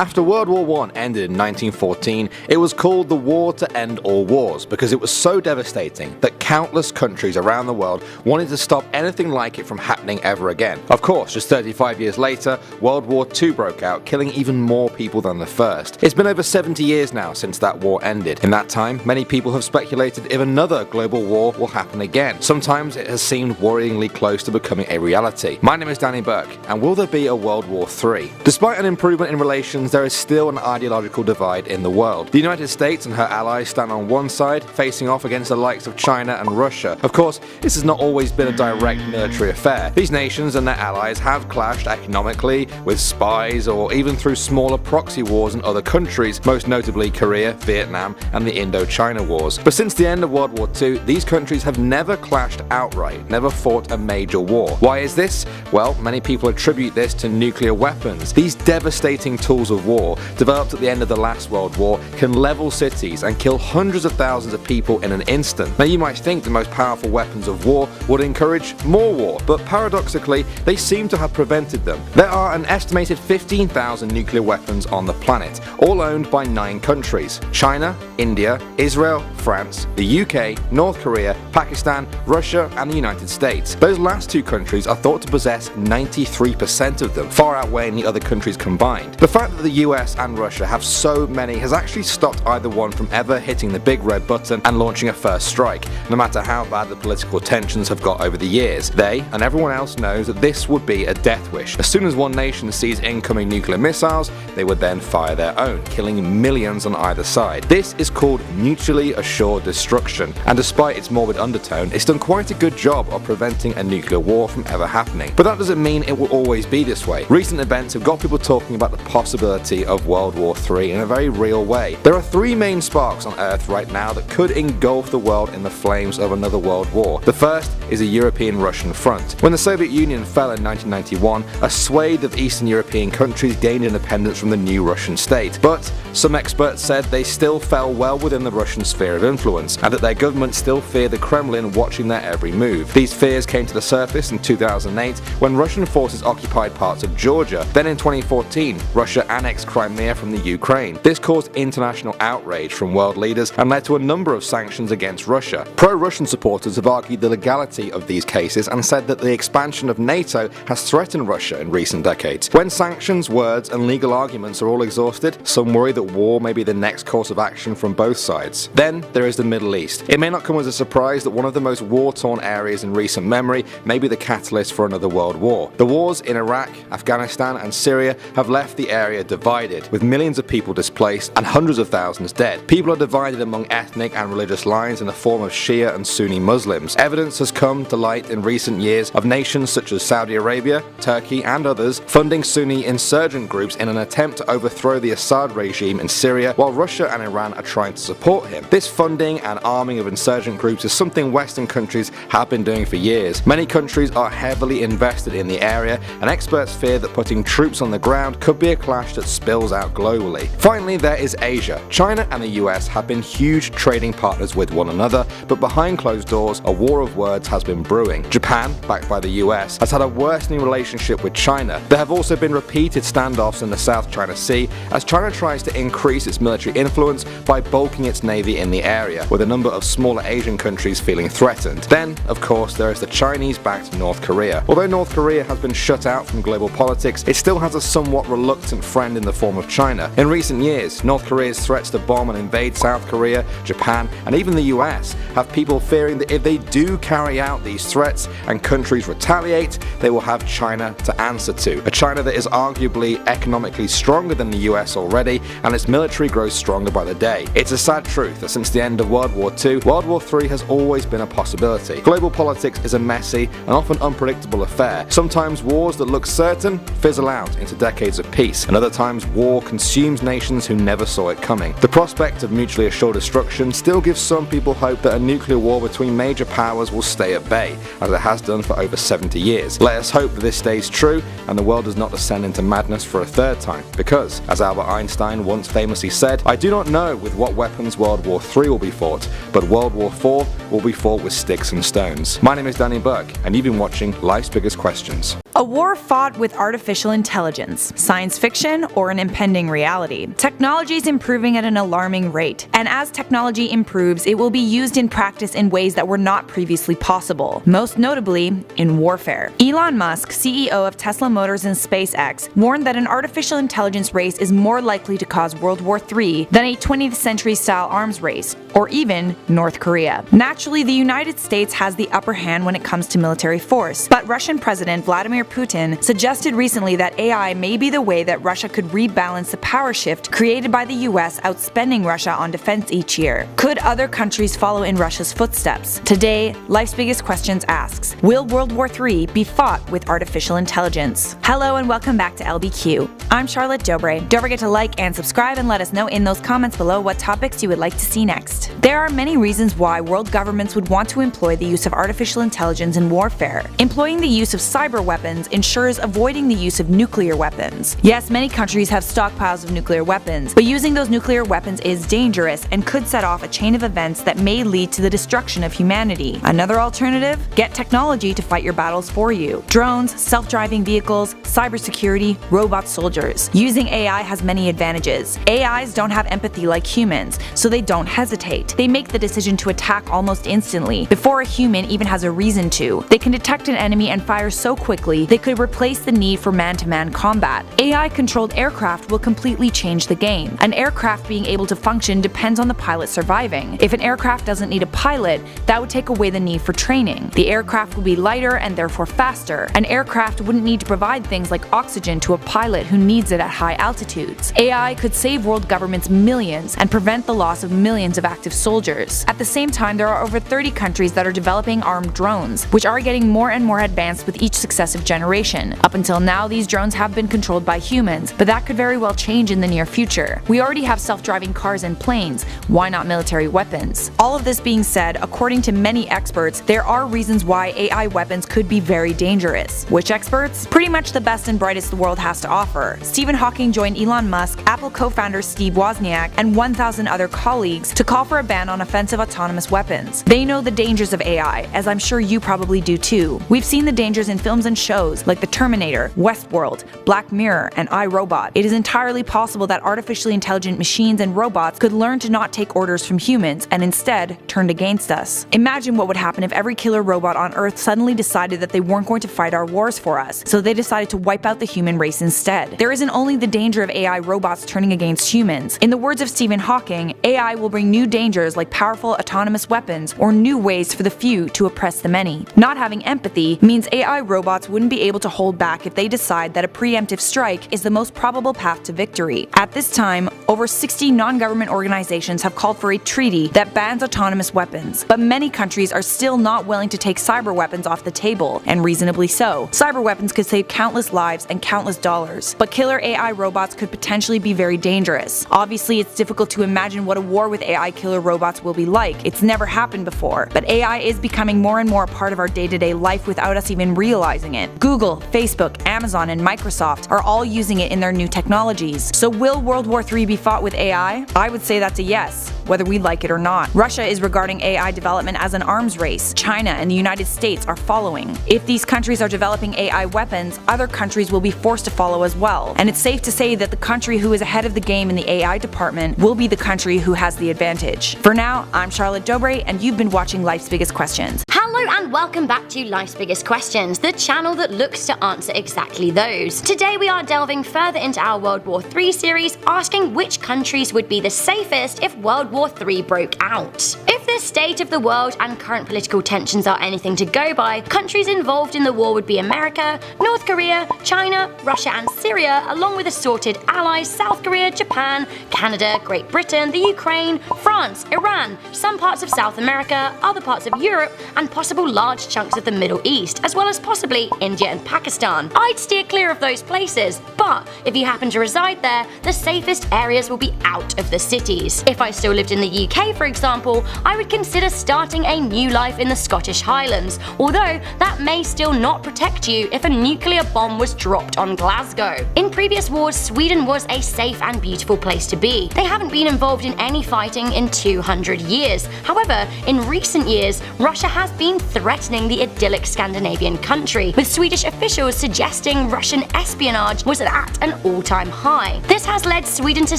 After World War I ended in 1914, it was called the War to End All Wars because it was so devastating that countless countries around the world wanted to stop anything like it from happening ever again. Of course, just 35 years later, World War II broke out, killing even more people than the first. It's been over 70 years now since that war ended. In that time, many people have speculated if another global war will happen again. Sometimes it has seemed worryingly close to becoming a reality. My name is Danny Burke, and will there be a World War III? Despite an improvement in relations, there is still an ideological divide in the world. The United States and her allies stand on one side, facing off against the likes of China and Russia. Of course, this has not always been a direct military affair. These nations and their allies have clashed economically, with spies, or even through smaller proxy wars in other countries, most notably Korea, Vietnam, and the Indochina Wars. But since the end of World War II, these countries have never clashed outright, never fought a major war. Why is this? Well, many people attribute this to nuclear weapons. These devastating tools of war, developed at the end of the last World War, can level cities and kill hundreds of thousands of people in an instant. Now, you might think the most powerful weapons of war would encourage more war, but paradoxically, they seem to have prevented them. There are an estimated 15,000 nuclear weapons on the planet, all owned by 9 countries: China, India, Israel, France, the UK, North Korea, Pakistan, Russia, and the United States. Those last 2 countries are thought to possess 93% of them, far outweighing the other countries combined. The fact that the US and Russia have so many has actually stopped either one from ever hitting the big red button and launching a first strike, no matter how bad the political tensions have got over the years. They, and everyone else, knows that this would be a death wish. As soon as one nation sees incoming nuclear missiles, they would then fire their own, killing millions on either side. This is called mutually assured destruction, and despite its morbid undertone, it's done quite a good job of preventing a nuclear war from ever happening. But that doesn't mean it will always be this way. Recent events have got people talking about the possibility of World War III in a very real way. There are 3 main sparks on Earth right now that could engulf the world in the flames of another world war. The first is a European-Russian front. When the Soviet Union fell in 1991, a swathe of Eastern European countries gained independence from the new Russian state. But some experts said they still fell well within the Russian sphere of influence, and that their government still feared the Kremlin watching their every move. These fears came to the surface in 2008 when Russian forces occupied parts of Georgia. Then in 2014, Russia annexed Crimea from the Ukraine. This caused international outrage from world leaders and led to a number of sanctions against Russia. Pro-Russian supporters have argued the legality of these cases and said that the expansion of NATO has threatened Russia in recent decades. When sanctions, words, and legal arguments are all exhausted, some worry that war may be the next course of action from both sides. Then there is the Middle East. It may not come as a surprise that one of the most war-torn areas in recent memory may be the catalyst for another world war. The wars in Iraq, Afghanistan, and Syria have left the area divided, with millions of people displaced and hundreds of thousands dead. People are divided among ethnic and religious lines in the form of Shia and Sunni Muslims. Evidence has come to light in recent years of nations such as Saudi Arabia, Turkey, and others funding Sunni insurgent groups in an attempt to overthrow the Assad regime in Syria, while Russia and Iran are trying to support him. This funding and arming of insurgent groups is something Western countries have been doing for years. Many countries are heavily invested in the area, and experts fear that putting troops on the ground could be a clash that spills out globally. Finally, there is Asia. China and the US have been huge trading partners with one another, but behind closed doors, a war of words has been brewing. Japan, backed by the US, has had a worsening relationship with China. There have also been repeated standoffs in the South China Sea as China tries to increase its military influence by bulking its navy in the area, with a number of smaller Asian countries feeling threatened. Then, of course, there is the Chinese-backed North Korea. Although North Korea has been shut out from global politics, it still has a somewhat reluctant friend in the form of China. In recent years, North Korea's threats to bomb and invade South Korea, Japan, and even the US have people fearing that if they do carry out these threats and countries retaliate, they will have China to answer to. A China that is arguably economically stronger than the US already, and its military grows stronger by the day. It's a sad truth that since the end of World War II, World War III has always been a possibility. Global politics is a messy and often unpredictable affair. Sometimes wars that look certain fizzle out into decades of peace, and other times war consumes nations who never saw it coming. The prospect of mutually assured destruction still gives some people hope that a nuclear war between major powers will stay at bay, as it has done for over 70 years. Let us hope that this stays true and the world does not descend into madness for a third time, because, as Albert Einstein once famously said, "I do not know with what weapons World War III will be fought, but World War IV will be fought with sticks and stones." My name is Danny Burke, and you've been watching Life's Biggest Questions. A war fought with artificial intelligence, science fiction, or an impending reality. Technology is improving at an alarming rate, and as technology improves, it will be used in practice in ways that were not previously possible, most notably in warfare. Elon Musk, CEO of Tesla Motors and SpaceX, warned that an artificial intelligence race is more likely to cause World War III than a 20th century-style arms race, or even North Korea. Naturally, the United States has the upper hand when it comes to military force, but Russian President Vladimir Putin suggested recently that AI may be the way that Russia could rebalance the power shift created by the US outspending Russia on defense each year. Could other countries follow in Russia's footsteps? Today, Life's Biggest Questions asks, will World War III be fought with artificial intelligence? Hello and welcome back to LBQ. I'm Charlotte Dobre. Don't forget to like and subscribe and let us know in those comments below what topics you would like to see next. There are many reasons why world governments would want to employ the use of artificial intelligence in warfare. Employing the use of cyber weapons ensures avoiding the use of nuclear weapons. Yes, many countries have stockpiles of nuclear weapons, but using those nuclear weapons is dangerous and could set off a chain of events that may lead to the destruction of humanity. Another alternative? Get technology to fight your battles for you. Drones, self-driving vehicles, cybersecurity, robot soldiers. Using AI has many advantages. AIs don't have empathy like humans, so they don't hesitate. They make the decision to attack almost instantly, before a human even has a reason to. They can detect an enemy and fire so quickly they could replace the need for man-to-man combat. AI-controlled aircraft will completely change the game. An aircraft being able to function depends on the pilot surviving. If an aircraft doesn't need a pilot, that would take away the need for training. The aircraft would be lighter and therefore faster. An aircraft wouldn't need to provide things like oxygen to a pilot who needs it at high altitudes. AI could save world governments millions and prevent the loss of millions of active soldiers. At the same time, there are over 30 countries that are developing armed drones, which are getting more and more advanced with each successive generation. Up until now, these drones have been controlled by humans, but that could very well change in the near future. We already have self-driving cars and planes, why not military weapons? All of this being said, according to many experts, there are reasons why AI weapons could be very dangerous. Which experts? Pretty much the best and brightest the world has to offer. Stephen Hawking joined Elon Musk, Apple co-founder Steve Wozniak, and 1,000 other colleagues to call for a ban on offensive autonomous weapons. They know the dangers of AI, as I'm sure you probably do too. We've seen the dangers in films and shows like The Terminator, Westworld, Black Mirror, and iRobot. It is entirely possible that artificially intelligent machines and robots could learn to not take orders from humans and instead turned against us. Imagine what would happen if every killer robot on Earth suddenly decided that they weren't going to fight our wars for us, so they decided to wipe out the human race instead. There isn't only the danger of AI robots turning against humans. In the words of Stephen Hawking, AI will bring new dangers like powerful autonomous weapons or new ways for the few to oppress the many. Not having empathy means AI robots wouldn't be able to hold back if they decide that a preemptive strike is the most probable path to victory. At this time, over 60 non-government organizations have called for a treaty that bans autonomous weapons, but many countries are still not willing to take cyber weapons off the table, and reasonably so. Cyber weapons could save countless lives and countless dollars, but killer AI robots could potentially be very dangerous. Obviously, it's difficult to imagine what a war with AI killer robots will be like. It's never happened before, but AI is becoming more and more a part of our day-to-day life without us even realizing it. Google, Facebook, Amazon, and Microsoft are all using it in their new technologies. So will World War III be fought with AI? I would say that's a yes, whether we like it or not. Russia is regarding AI development as an arms race. China and the United States are following. If these countries are developing AI weapons, other countries will be forced to follow as well. And it's safe to say that the country who is ahead of the game in the AI department will be the country who has the advantage. For now, I'm Charlotte Dobre, and you've been watching Life's Biggest Questions. Hello and welcome back to Life's Biggest Questions, the channel that looks to answer exactly those. Today we are delving further into our World War III series, asking which countries would be the safest if World War III broke out. If the state of the world and current political tensions are anything to go by, countries involved in the war would be America, North Korea, China, Russia and Syria, along with assorted allies South Korea, Japan, Canada, Great Britain, the Ukraine, France, Iran, some parts of South America, other parts of Europe, and possible large chunks of the Middle East, as well as possibly India and Pakistan. I'd steer clear of those places, but if you happen to reside there, the safest areas will be out of the cities. If I still lived in the UK, for example, I would consider starting a new life in the Scottish Highlands, although that may still not protect you if a nuclear bomb was dropped on Glasgow. In previous wars, Sweden was a safe and beautiful place to be. They haven't been involved in any fighting in 200 years. However, in recent years, Russia has been threatening the idyllic Scandinavian country, with Swedish officials suggesting Russian espionage was at an all-time high. This has led Sweden to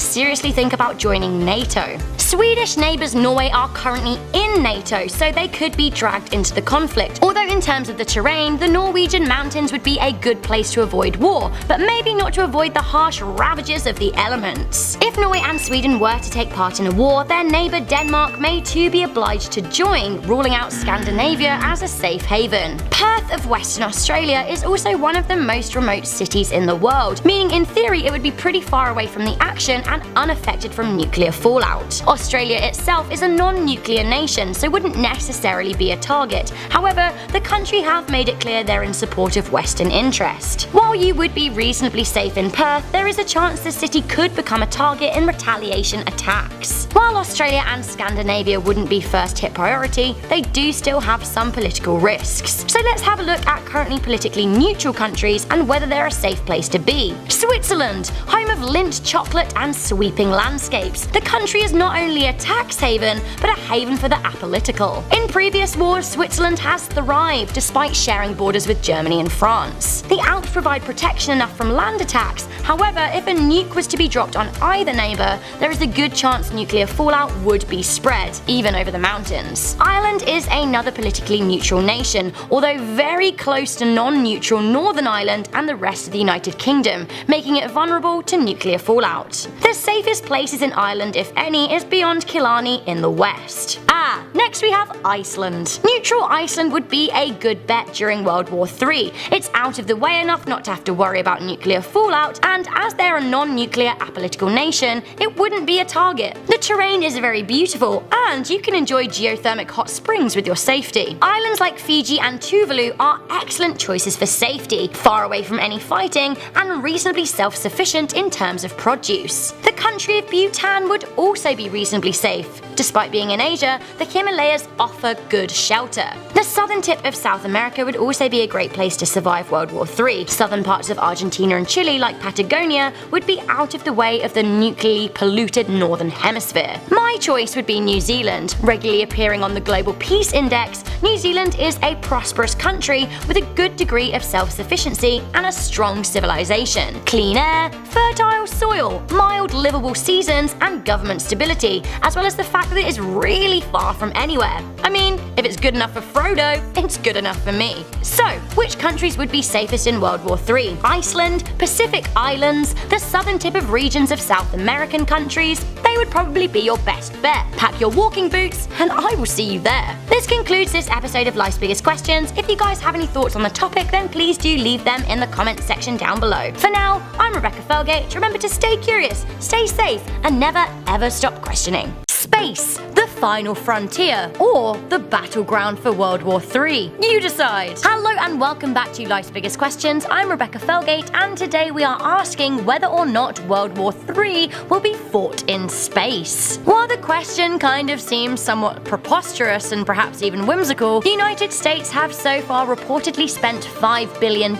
seriously think about joining NATO. Swedish neighbours Norway are currently in NATO, so they could be dragged into the conflict. Although in terms of the terrain, the Norwegian mountains would be a good place to avoid war, but maybe not to avoid the harsh ravages of the elements. If Norway and Sweden were to take part in a war, their neighbour Denmark may too be obliged to join, ruling out Scandinavia as a safe haven. Perth of Western Australia is also one of the most remote cities in the world, meaning in theory it would be pretty far away from the action and unaffected from nuclear fallout. Australia itself is a non-nuclear nation, so wouldn't necessarily be a target. However, the country have made it clear they're in support of Western interest. While you would be reasonably safe in Perth, there is a chance the city could become a target in retaliation attacks. While Australia and Scandinavia wouldn't be first hit priority, they do still have some political risks. So let's have a look at currently politically neutral countries and whether they're a safe place to be. Switzerland, home of Lindt chocolate and sweeping landscapes. The country is not only a tax haven, but a haven for the apolitical. In previous wars, Switzerland has thrived despite sharing borders with Germany and France. The Alps provide protection enough from land attacks. However, if a nuke was to be dropped on either neighbour, there is a good chance nuclear fallout would be spread, even over the mountains. Ireland is another politically neutral nation, although very close to non-neutral Northern Ireland and the rest of the United Kingdom, making it vulnerable to nuclear fallout. The safest places in Ireland, if any, is beyond Killarney in the west. Next we have Iceland. Neutral Iceland would be a good bet during World War III. It's out of the way enough not to have to worry about nuclear fallout, and as they're a non-nuclear apolitical nation, it wouldn't be a target. The terrain is very beautiful, and you can enjoy geothermic hot springs with your safety. Islands like Fiji and Tuvalu are excellent choices for safety, far away from any fighting, and reasonably self-sufficient in terms of produce. The country of Bhutan would also be reasonably safe. Despite being in Asia, the Himalayas offer good shelter. The southern tip of South America would also be a great place to survive World War III. Southern parts of Argentina and Chile, like Patagonia, would be out of the way of the nuclearly polluted northern hemisphere. My choice would be New Zealand. Regularly appearing on the Global Peace Index, New Zealand is a prosperous country with a good degree of self-sufficiency and a strong civilization. Clean air, fertile soil, mild livable seasons, and government stability, as well as the fact that it is really far from anywhere. I mean, if it's good enough for Frodo, it's good enough for me. So, which countries would be safest in World War III? Iceland, Pacific Islands, the southern tip of regions of South American countries? They would probably be your best bet. Pack your walking boots, and I will see you there. This concludes this episode of Life's Biggest Questions. If you guys have any thoughts on the topic, then please do leave them in the comments section down below. For now, I'm Rebecca Felgate. Remember to stay curious, stay safe, and never ever stop questioning. Space, the final frontier, or the battleground for World War III? You decide! Hello and welcome back to Life's Biggest Questions. I'm Rebecca Felgate, and today we are asking whether or not World War III will be fought in space. While the question kind of seems somewhat preposterous and perhaps even whimsical, the United States have so far reportedly spent $5 billion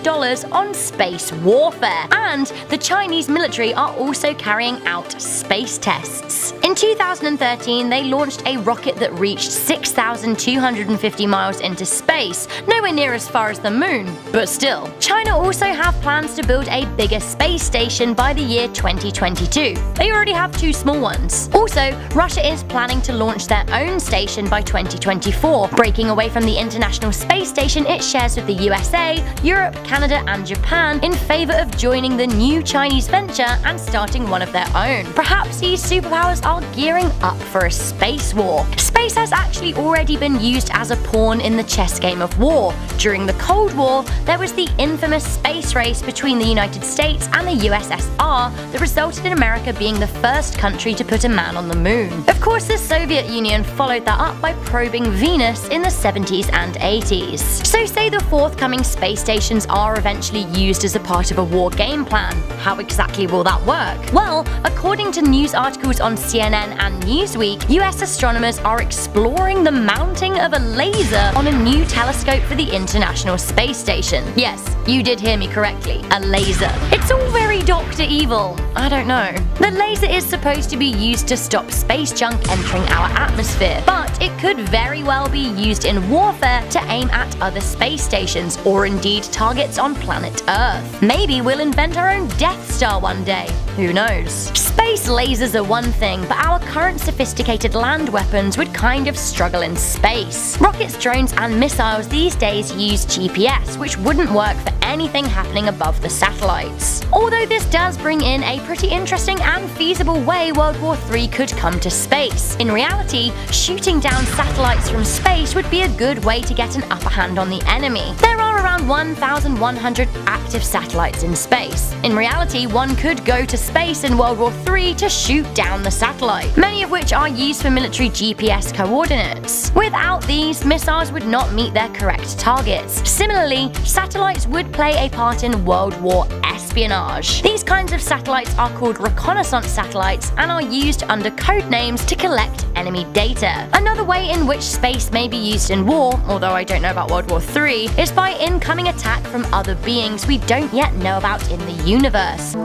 on space warfare, and the Chinese military are also carrying out space tests. In 2013, they launched a rocket that reached 6,250 miles into space, nowhere near as far as the moon, but still. China also have plans to build a bigger space station by the year 2022. They already have 2 small ones. Also, Russia is planning to launch their own station by 2024, breaking away from the International Space Station it shares with the USA, Europe, Canada, and Japan in favor of joining the new Chinese venture and starting one of their own. Perhaps these superpowers are gearing up for a space war. Space has actually already been used as a pawn in the chess game of war. During the Cold War, there was the infamous space race between the United States and the USSR that resulted in America being the first country to put a man on the moon. Of course, the Soviet Union followed that up by probing Venus in the 70s and 80s. So say the forthcoming space stations are eventually used as a part of a war game plan. How exactly will that work? Well, according to news articles on CNN and Newsweek, US astronomers are exploring the mounting of a laser on a new telescope for the International Space Station. Yes, you did hear me correctly, a laser. It's all very Dr. Evil. I don't know. The laser is supposed to be used to stop space junk entering our atmosphere, but it could very well be used in warfare to aim at other space stations or indeed targets on planet Earth. Maybe we'll invent our own Death Star one day. Who knows? Space lasers are one thing, but our current sophisticated land weapons would kind of struggle in space. Rockets, drones, and missiles these days use GPS, which wouldn't work for anything happening above the satellites. Although this does bring in a pretty interesting and feasible way World War III could come to space. In reality, shooting down satellites from space would be a good way to get an upper hand on the enemy. There are around 1,100 active satellites in space. In reality, one could go to space in World War III to shoot down the satellite, many of which are used for military GPS coordinates. Without these, missiles would not meet their correct targets. Similarly, satellites would play a part in World War espionage. These kinds of satellites are called reconnaissance satellites and are used under code names to collect enemy data. Another way in which space may be used in war, although I don't know about World War III, is by incoming attack from other beings we don't yet know about in the universe.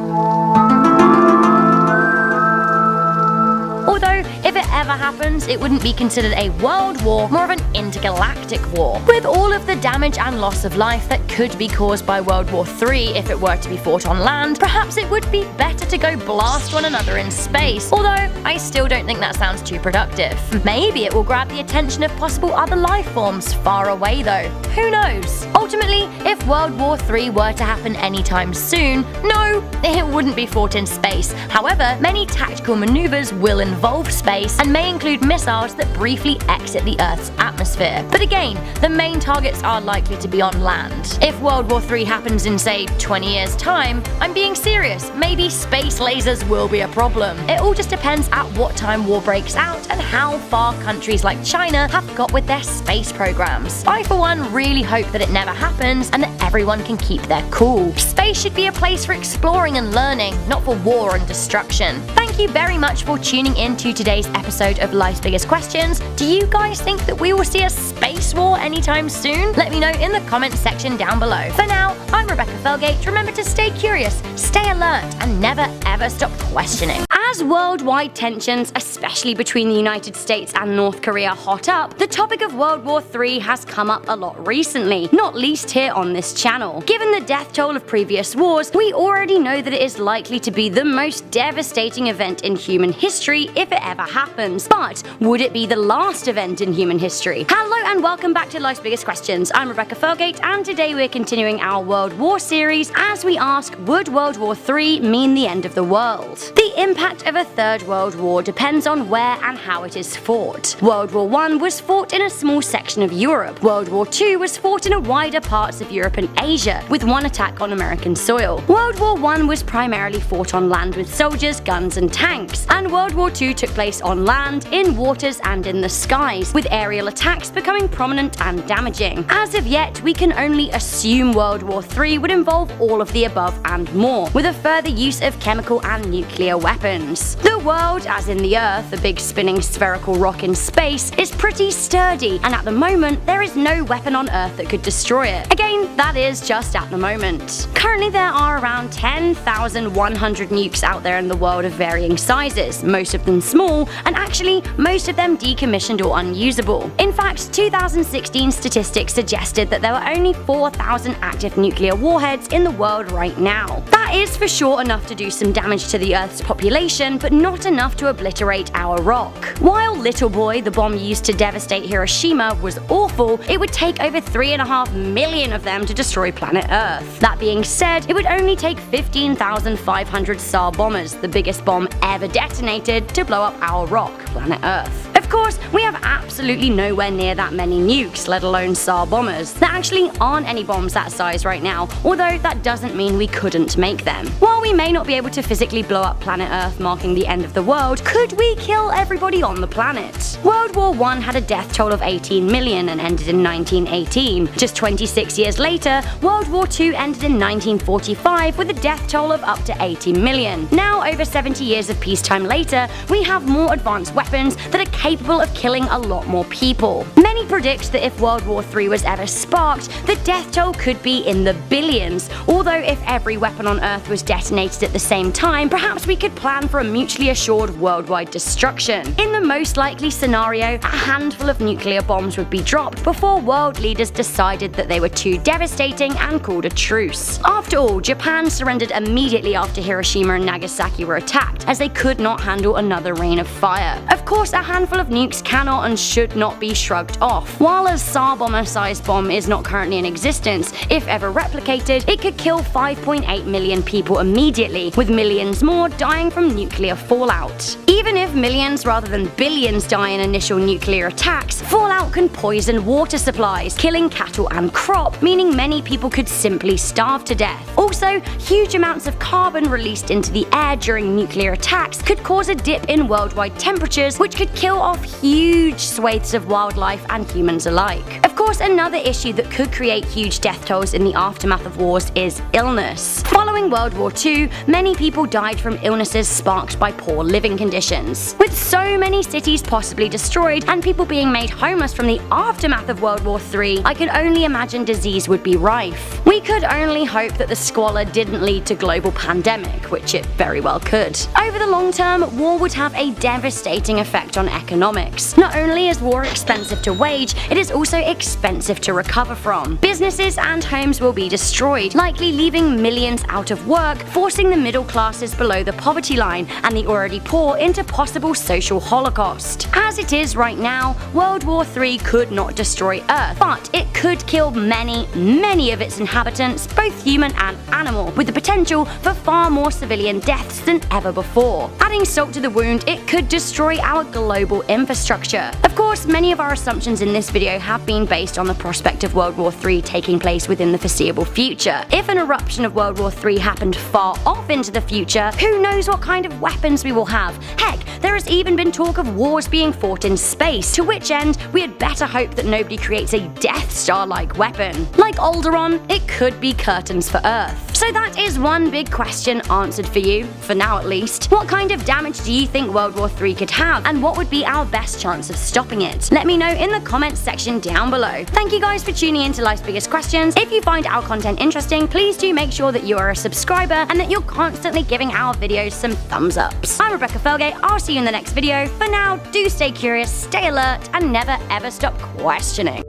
Although, if it ever happens, it wouldn't be considered a world war, more of an intergalactic war. With all of the damage and loss of life that could be caused by World War III if it were to be fought on land, perhaps it would be better to go blast one another in space. Although, I still don't think that sounds too productive. Maybe it will grab the attention of possible other life forms far away though. Who knows? Ultimately, if World War III were to happen anytime soon, no, it wouldn't be fought in space. However, many tactical maneuvers will involve space and may include missiles that briefly exit the Earth's atmosphere. But again, the main targets are likely to be on land. If World War III happens in, say, 20 years' time, I'm being serious, maybe space lasers will be a problem. It all just depends at what time war breaks out and how far countries like China have got with their space programs. I, for one, really hope that it never happens and that everyone can keep their cool. Space should be a place for exploring and learning, not for war and destruction. Thank you very much for tuning in to today's episode of Life's Biggest Questions. Do you guys think that we will see a space war anytime soon? Let me know in the comments section down below. For now, I'm Rebecca Felgate. Remember to stay curious, stay alert, and never ever stop questioning. As worldwide tensions, especially between the United States and North Korea, hot up, the topic of World War III has come up a lot recently, not least here on this channel. Given the death toll of previous wars, we already know that it is likely to be the most devastating event in human history if it ever happens. But would it be the last event in human history? Hello and welcome back to Life's Biggest Questions. I'm Rebecca Felgate, and today we're continuing our World War series as we ask, would World War III mean the end of the world? The impact of a third world war depends on where and how it is fought. World War I was fought in a small section of Europe. World War II was fought in a wider parts of Europe and Asia, with one attack on American soil. World War I was primarily fought on land with soldiers, guns and tanks, and World War II took place on land, in waters and in the skies, with aerial attacks becoming prominent and damaging. As of yet, we can only assume World War III would involve all of the above and more, with a further use of chemical and nuclear weapons. The world, as in the Earth, a big spinning spherical rock in space, is pretty sturdy, and at the moment there is no weapon on Earth that could destroy it. Again, that is just at the moment. Currently there are around 10,100 nukes out there in the world of varying sizes, most of them small, and actually most of them decommissioned or unusable. In fact, 2016 statistics suggested that there were only 4,000 active nuclear warheads in the world right now. That is for sure enough to do some damage to the Earth's population, but not enough to obliterate our rock. While Little Boy, the bomb used to devastate Hiroshima, was awful, it would take over 3.5 million of them to destroy planet Earth. That being said, it would only take 15,500 Tsar bombers, the biggest bomb ever detonated, to blow up our rock, planet Earth. Of course, we have absolutely nowhere near that many nukes, let alone Tsar bombers. There actually aren't any bombs that size right now, although that doesn't mean we couldn't make them. While we may not be able to physically blow up planet Earth, marking the end of the world, could we kill everybody on the planet? World War I had a death toll of 18 million and ended in 1918. Just 26 years later, World War II ended in 1945 with a death toll of up to 80 million. Now, over 70 years of peacetime later, we have more advanced weapons that are capable capable of killing a lot more people. Many predict that if World War III was ever sparked, the death toll could be in the billions, although if every weapon on Earth was detonated at the same time, perhaps we could plan for a mutually assured worldwide destruction. In the most likely scenario, a handful of nuclear bombs would be dropped before world leaders decided that they were too devastating and called a truce. After all, Japan surrendered immediately after Hiroshima and Nagasaki were attacked, as they could not handle another rain of fire. Of course, a handful of nukes cannot and should not be shrugged off. While a Tsar bomber-sized bomb is not currently in existence, if ever replicated, it could kill 5.8 million people immediately, with millions more dying from nuclear fallout. Even if millions rather than billions die in initial nuclear attacks, fallout can poison water supplies, killing cattle and crop, meaning many people could simply starve to death. Also, huge amounts of carbon released into the air during nuclear attacks could cause a dip in worldwide temperatures, which could kill off huge swathes of wildlife and humans alike. Of course, another issue that could create huge death tolls in the aftermath of wars is illness. Following World War II, many people died from illnesses sparked by poor living conditions. With so many cities possibly destroyed and people being made homeless from the aftermath of World War III, I can only imagine disease would be rife. We could only hope that the squalor didn't lead to global pandemic, which it very well could. Over the long term, war would have a devastating effect on economics. Not only is war expensive to wage, it is also expensive to recover from. Businesses and homes will be destroyed, likely leaving millions out of work, forcing the middle classes below the poverty line and the already poor into possible social holocaust. As it is right now, World War III could not destroy Earth, but it could kill many of its inhabitants, both human and animal, with the potential for far more civilian deaths than ever before. Adding salt to the wound, it could destroy our global infrastructure. Of course, many of our assumptions in this video have been based on the prospect of World War III taking place within the foreseeable future. If an eruption of World War III happened far off into the future, who knows what kind of weapons we will have? Heck, there has even been talk of wars being fought in space, to which end we had better hope that nobody creates a Death Star-like weapon. Like Alderaan, it could be curtains for Earth. So that is one big question answered for you, for now at least. What kind of damage do you think World War III could have, and what would be our best chance of stopping it? Let me know in the comments section down below. Thank you guys for tuning in to Life's Biggest Questions. If you find our content interesting, please do make sure that you are a subscriber and that you're constantly giving our videos some thumbs ups. I'm Rebecca Felgate, I'll see you in the next video. For now, do stay curious, stay alert, and never ever stop questioning.